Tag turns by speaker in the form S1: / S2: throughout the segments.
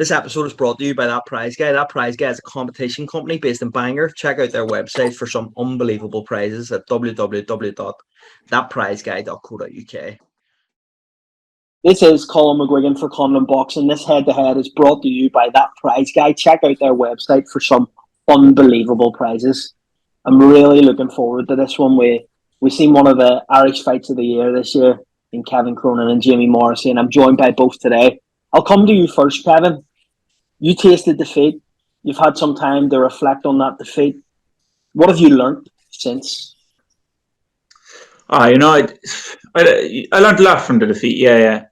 S1: This episode is brought to you by That Prize Guy. That Prize Guy is a competition company based in Bangor. Check out their website for some unbelievable prizes at www.thatprizeguy.co.uk.
S2: This is Colin McGuigan for ConlanBoxing. This head-to-head is brought to you by That Prize Guy. Check out their website for some unbelievable prizes. I'm really looking forward to this one. We've seen one of the Irish fights of the year this year in Kevin Cronin and Jamie Morrissey, and I'm joined by both today. I'll come to you first, Kevin. You tasted defeat. You've had some time to reflect on that defeat. What have you learnt since?
S3: I learned a lot from the defeat. Yeah.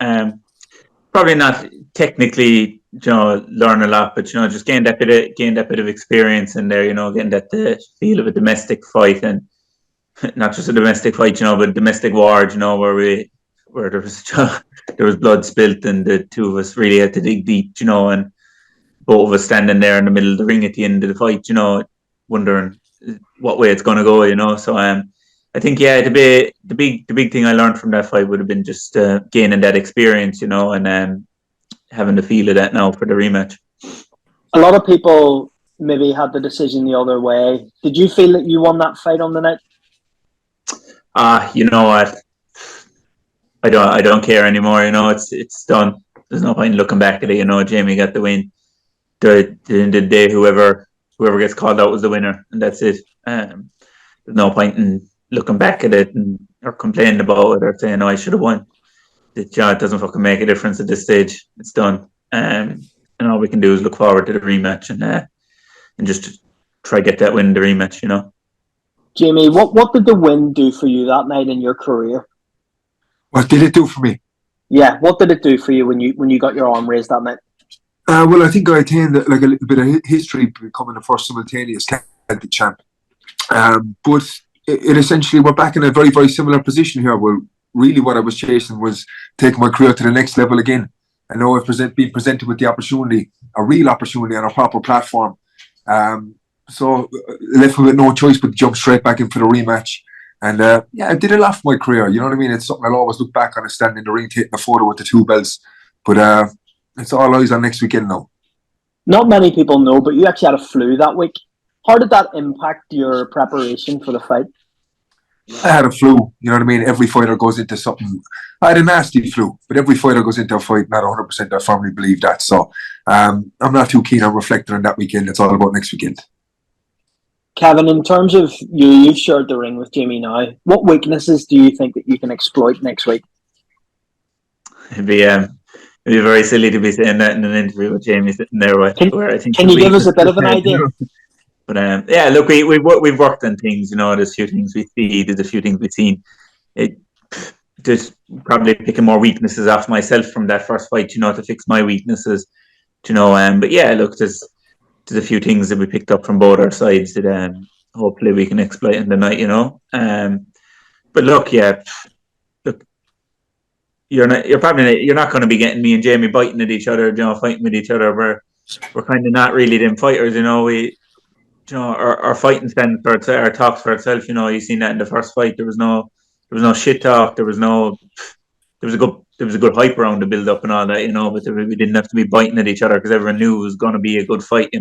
S3: Probably not technically, learn a lot, but just gain that bit of experience in there. Getting that the feel of a domestic fight, and not just a domestic fight, but a domestic war. Where there was blood spilt, and the two of us really had to dig deep. And both of us standing there in the middle of the ring at the end of the fight, wondering what way it's going to go. So I think the big thing I learned from that fight would have been just gaining that experience, and having the feel of that now for the rematch.
S2: A lot of people maybe had the decision the other way. Did you feel that you won that fight on the night?
S3: You know what? I don't care anymore. It's done. There's no point in looking back at it. Jamie got the win. The end of the day, whoever gets called out was the winner, and that's it. There's no point in looking back at it or complaining about it or saying, "Oh, I should have won." It doesn't fucking make a difference at this stage. It's done, and all we can do is look forward to the rematch and just try get that win in the rematch.
S2: Jamie, what did the win do for you that night in your career?
S4: What did it do for me?
S2: Yeah, what did it do for you when you got your arm raised that night?
S4: Well, I think I attained a little bit of history becoming the first simultaneous county champ. But it essentially, we're back in a very, very similar position here. Well, really what I was chasing was taking my career to the next level again. I know I've been presented with the opportunity, a real opportunity on a proper platform. So left with no choice but to jump straight back in for the rematch. And I did a lot for my career. You know what I mean? It's something I'll always look back on and stand in the ring taking a photo with the two belts. But it's all eyes on next weekend now.
S2: Not many people know, but you actually had a flu that week. How did that impact your preparation for the fight?
S4: I had a flu, you know what I mean? Every fighter goes into something. I had a nasty flu, but every fighter goes into a fight, not 100%. I firmly believe that. So I'm not too keen on reflecting on that weekend. It's all about next weekend.
S2: Kevin, in terms of you've shared the ring with Jamie now. What weaknesses do you think that you can exploit next week?
S3: It'd be very silly to be saying that in an interview with Jamie sitting there. Where I think
S2: can you give us a bit of an idea?
S3: But look, we've worked on things. There's a few things we see. There's a few things we've seen. Just probably picking more weaknesses off myself from that first fight. To fix my weaknesses. But yeah, look, there's a few things that we picked up from both our sides that hopefully we can exploit in the night. But look, yeah. You're not going to be getting me and Jamie biting at each other, fighting with each other. We're kind of not really them fighters, our fighting stands for itself, our talks for itself. You seen that in the first fight. There was no shit talk. There was a good hype around the build up and all that, But we didn't have to be biting at each other because everyone knew it was going to be a good fight,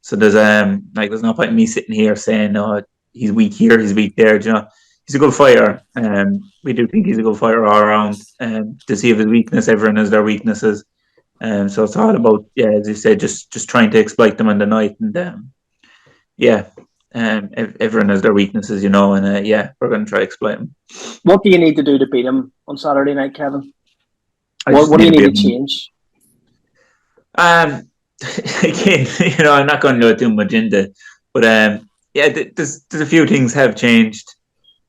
S3: So there's no point in me sitting here saying, "Oh, he's weak here, he's weak there," He's a good fighter. We do think he's a good fighter all around. To see of his weakness, everyone has their weaknesses. So it's all about, as you said, just trying to exploit them in the night. And everyone has their weaknesses, and we're going to try to exploit them.
S2: What do you need to do to beat him on Saturday night, Kevin? What do you need to change?
S3: Again, I'm not going to go too much into it, but there's a few things have changed.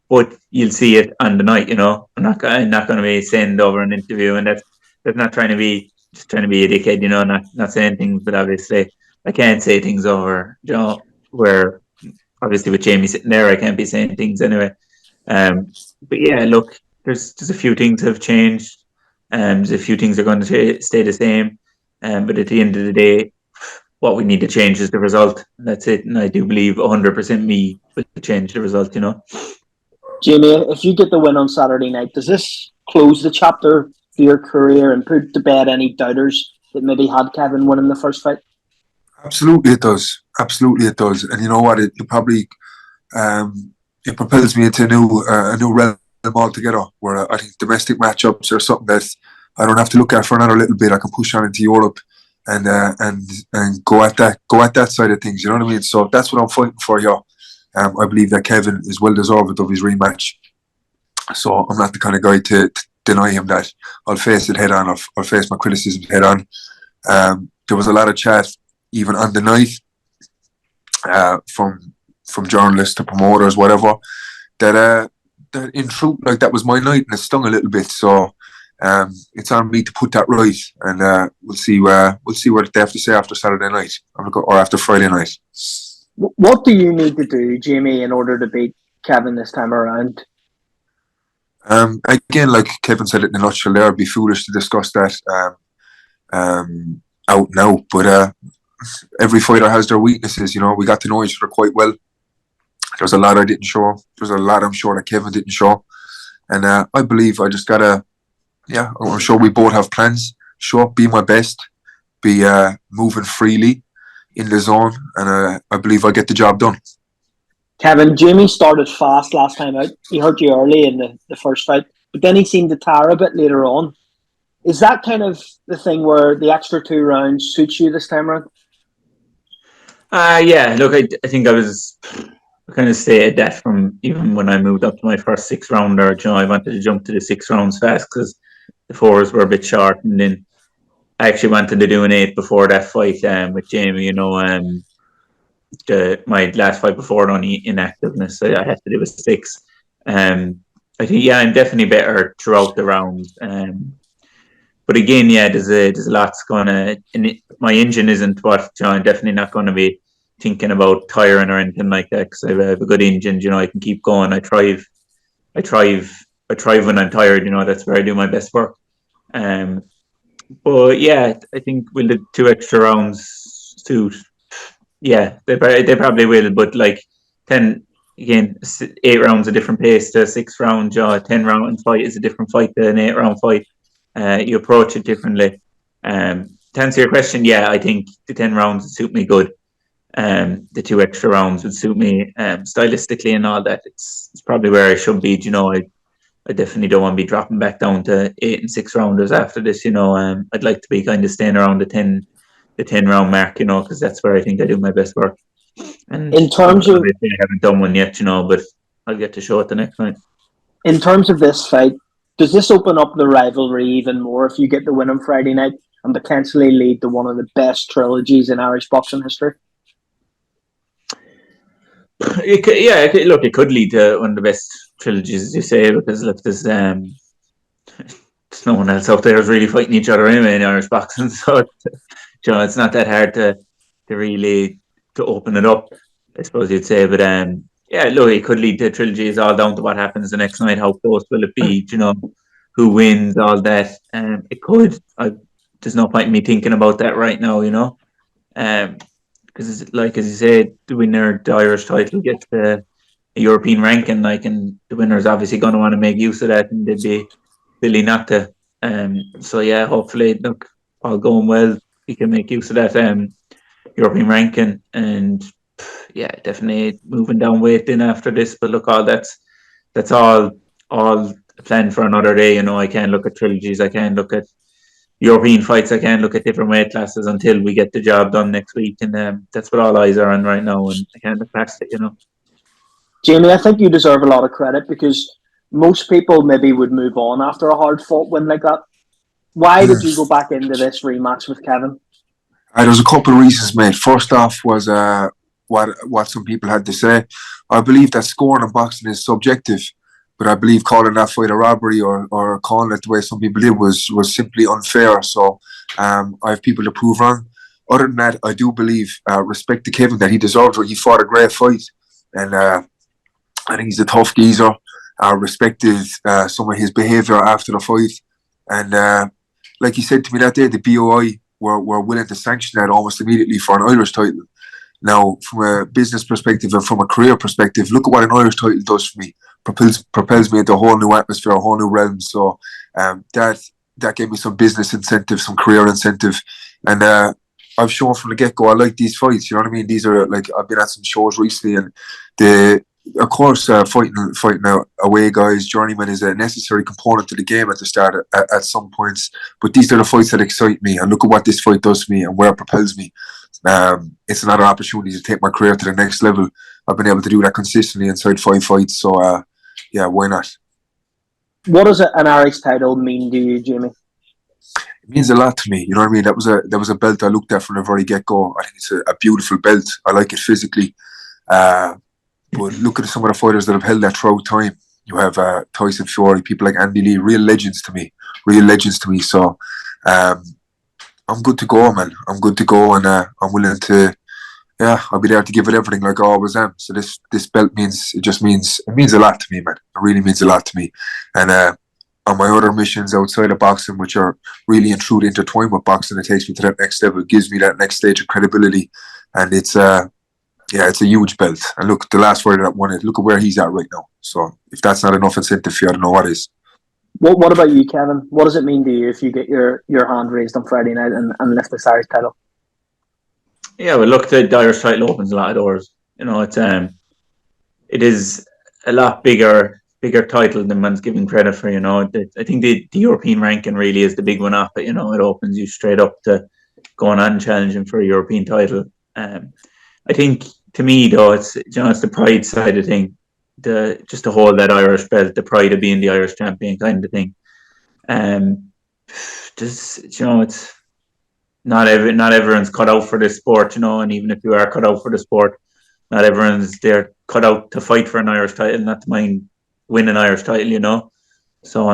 S3: But you'll see it on the night, I'm not going to be saying it over an interview, and that's not trying to be a dickhead, not saying things. But obviously, I can't say things over, where obviously with Jamie sitting there, I can't be saying things anyway. But yeah, look, there's a few things have changed, there's a few things are going to stay the same, but at the end of the day, what we need to change is the result. And that's it, and I do believe 100% me will change the result,
S2: Jamie, if you get the win on Saturday night, does this close the chapter for your career and put to bed any doubters that maybe had Kevin winning the first fight?
S4: Absolutely, it does. Absolutely, it does. And you know what? It probably it propels me into a new realm altogether. Where I think domestic matchups are something that I don't have to look at for another little bit. I can push on into Europe and go at that side of things. You know what I mean? So that's what I'm fighting for here. I believe that Kevin is well deserved of his rematch. So I'm not the kind of guy to deny him that. I'll face it head on. I'll face my criticisms head on. There was a lot of chat even on the night from journalists to promoters, whatever, that in truth, like, that was my night, and it stung a little bit. So it's on me to put that right, and we'll see what they have to say after Saturday night or after Friday night.
S2: What do you need to do, Jamie, in order to beat Kevin this time around?
S4: Again, like Kevin said it in a nutshell there, it'd be foolish to discuss that out now. But every fighter has their weaknesses. You know, we got to know each other quite well. There's a lot I didn't show. There's a lot I'm sure that Kevin didn't show. And I believe I just gotta, I'm sure we both have plans. Sure, be my best, be moving freely in the zone, and I believe I'll get the job done.
S2: Kevin, Jamie started fast last time out. He hurt you early in the first fight, but then he seemed to tire a bit later on. Is that kind of the thing where the extra 2 rounds suits you this time around?
S3: Yeah, look, I think I was kind of stated that from even when I moved up to my first 6 rounder. You know, I wanted to jump to the 6 rounds fast because the 4s were a bit short, and then I actually wanted to do an 8 before that fight with Jamie. You know, my last fight before on inactiveness, I had to do a 6. I think I'm definitely better throughout the rounds. But again, there's a lot's gonna. My engine isn't what, you know, I'm definitely not going to be thinking about tiring or anything like that, because I have a good engine. You know, I can keep going. I thrive when I'm tired. You know, that's where I do my best work. But yeah, I think will the 2 extra rounds suit? Yeah, they probably will. But like 10 again, 8 rounds a different pace to 6 rounds. 10 round fight is a different fight to an 8 round fight. You approach it differently. To answer your question, I think the 10 rounds would suit me good. The 2 extra rounds would suit me stylistically and all that. It's probably where I should be. You know, I definitely don't want to be dropping back down to 8 and 6 rounders after this. You know, I'd like to be kind of staying around the 10 round mark. You know, because that's where I think I do my best work. And
S2: in terms of,
S3: I haven't done one yet. You know, but I'll get to show it the next night.
S2: In terms of this fight, does this open up the rivalry even more if you get the win on Friday night and potentially lead to one of the best trilogies in Irish boxing history?
S3: It could lead to one of the best trilogies, as you say, because look, there's no one else out there is really fighting each other anyway in Irish boxing, so it's not that hard to really to open it up, I suppose you'd say. But look, it could lead to trilogies, all down to what happens the next night. How close will it be? You know, who wins? All that. It could. There's no point in me thinking about that right now. You know, because like as you say, the winner of the Irish title gets the European ranking. Like, and the winner's obviously going to want to make use of that, and they'd be silly not to. So yeah, hopefully, look, all going well, we can make use of that European ranking, and definitely moving down weight then after this. But look, all that's all planned for another day. You know, I can't look at trilogies. I can't look at European fights. I can't look at different weight classes until we get the job done next week, and that's what all eyes are on right now. And I can't look past it. You know,
S2: Jamie, I think you deserve a lot of credit because most people maybe would move on after a hard-fought win like that. Why did you go back into this rematch with Kevin?
S4: There's a couple of reasons, mate. First off was what some people had to say. I believe that scoring in boxing is subjective, but I believe calling that fight a robbery or calling it the way some people did was simply unfair. So I have people to prove wrong. Other than that, I do believe, respect to Kevin, that he deserved it. He fought a great fight, and I think he's a tough geezer. I respected some of his behaviour after the fight, and like he said to me that day, the BOI were willing to sanction that almost immediately for an Irish title. Now, from a business perspective and from a career perspective, look at what an Irish title does for me. Propels me into a whole new atmosphere, a whole new realm. So that that gave me some business incentive, some career incentive, and I've shown from the get-go I like these fights. You know what I mean? These are like, I've been at some shows recently, and of course, fighting away guys, journeyman is a necessary component to the game at the start at some points. But these are the fights that excite me, and look at what this fight does for me and where it propels me. It's another opportunity to take my career to the next level. I've been able to do that consistently inside 5 fights, so yeah, why not?
S2: What does an Irish title mean to you, Jamie?
S4: It means a lot to me. You know what I mean? That was a belt I looked at from the very get-go. I think it's a beautiful belt. I like it physically. But look at some of the fighters that have held that throughout time. You have Tyson Fury, people like Andy Lee, real legends to me. So I'm good to go, man. I'm good to go, and I'm willing to. Yeah, I'll be there to give it everything, like I always am. So this belt means a lot to me, man. It really means a lot to me. And on my other missions outside of boxing, which are really and truly intertwined with boxing, it takes me to that next level. It gives me that next stage of credibility, and it's a huge belt. And look, the last fighter that won it, look at where he's at right now. So if that's not enough incentive for you, I don't know what is.
S2: What about you, Kevin? What does it mean to you if you get your hand raised on Friday night and lift this Irish title?
S3: Yeah, well, look, the Irish title opens a lot of doors. You know, it is a lot bigger title than man's giving credit for. You know, I think the European ranking really is the big one up. But you know, it opens you straight up to going on and challenging for a European title. I think, to me though, it's the pride side of thing, just to hold that Irish belt, the pride of being the Irish champion kind of thing. It's not everyone's cut out for this sport, you know, and even if you are cut out for the sport, not everyone's there cut out to fight for an Irish title, not to mind win an Irish title, you know. So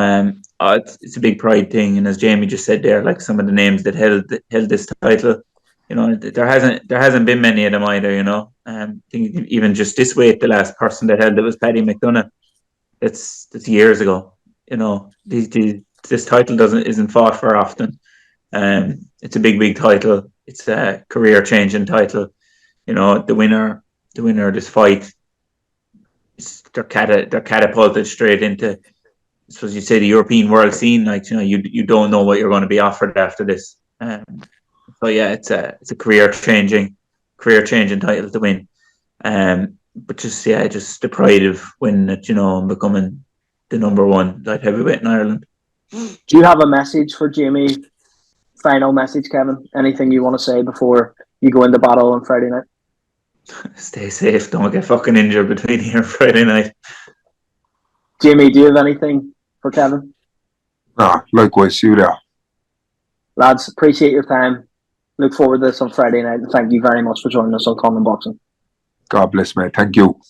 S3: it's a big pride thing, and as Jamie just said there, like some of the names that held this title, you know, there hasn't been many of them either, you know. I think even just this weight, the last person that held it was Paddy McDonough. That's years ago, you know. This title isn't fought for often. It's a big title. It's a career-changing title. You know, the winner of this fight, they're catapulted straight into, I suppose you say, the European world scene. Like, you know, you don't know what you're going to be offered after this. So yeah, it's a career-changing title to win. But just the pride of winning it, you know, and becoming the number one light heavyweight in Ireland.
S2: Do you have a message for Jamie? Final message, Kevin? Anything you want to say before you go into battle on Friday night?
S3: Stay safe. Don't get fucking injured between here and Friday night.
S2: Jamie, do you have anything for Kevin?
S4: Nah, likewise, you there.
S2: Lads, appreciate your time. Look forward to this on Friday night, and thank you very much for joining us on ConlanBoxing.
S4: God bless, mate. Thank you.